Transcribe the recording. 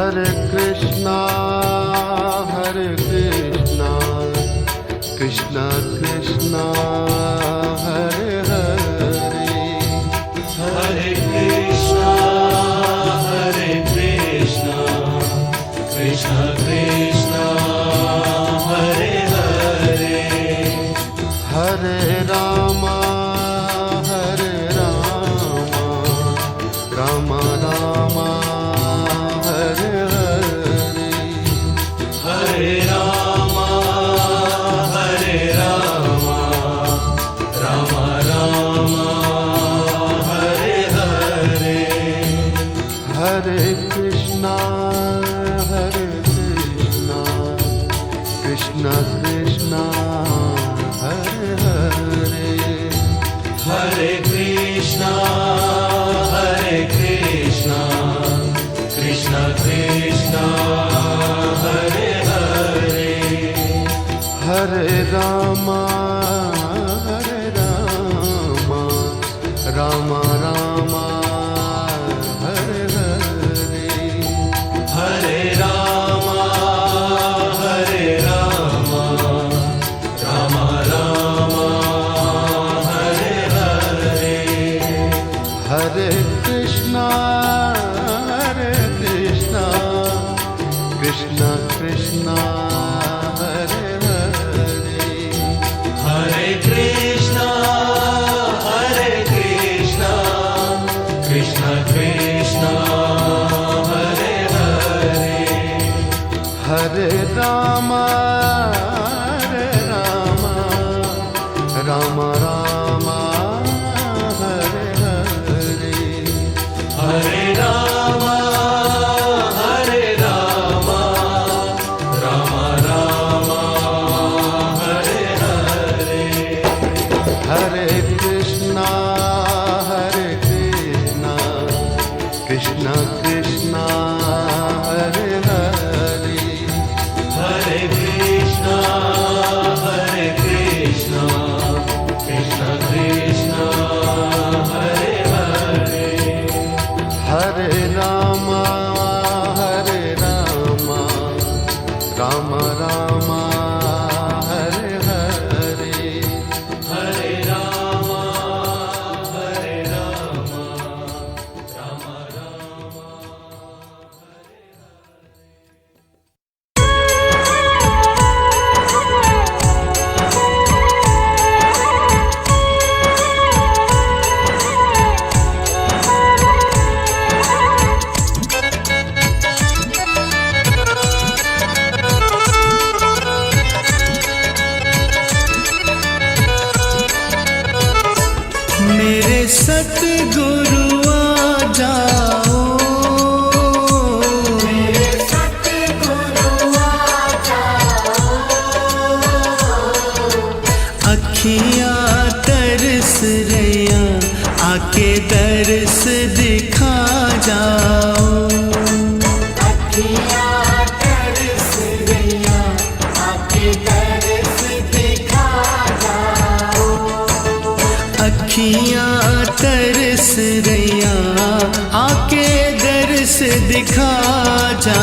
Hare Krishna, Krishna Krishna, Hare Hare, Hare Krishna, Krishna Krishna, Hare Hare, Hare Rama, Rama Rama, Hare Hare, Hare Rama, Rama Rama, Hare Hare, Hare Krishna, Krishna Krishna, Hare Hare, Hare Krishna, Krishna Krishna, Hare Hare, Hare Rama, Rama Rama, Hare Hare, Hare Rama, Rama Rama, Hare Hare, Hare Krishna, Krishna Krishna, Hare Hare, Hare Krishna, Krishna Krishna, Hare Hare, Hare Rama, Rama Rama, Hare Hare, Hare Rama, Rama Rama, Hare Hare, Hare Krishna, Krishna Krishna, Hare Hare, Hare Krishna, Krishna Krishna, Hare Hare, Hare Rama, Rama Rama, Hare Hare, Hare Rama, Rama Rama. मेरे सतगुरु आ जाओ, मेरे सतगुरु आ जाओ, अखियाँ तरस रैया आके दर्श दिखा जाओ, अखियाँ तरस रैया आके दर्श दिखा जाओ, अखियाँ तरस रैया आके दर्श दिखा जा।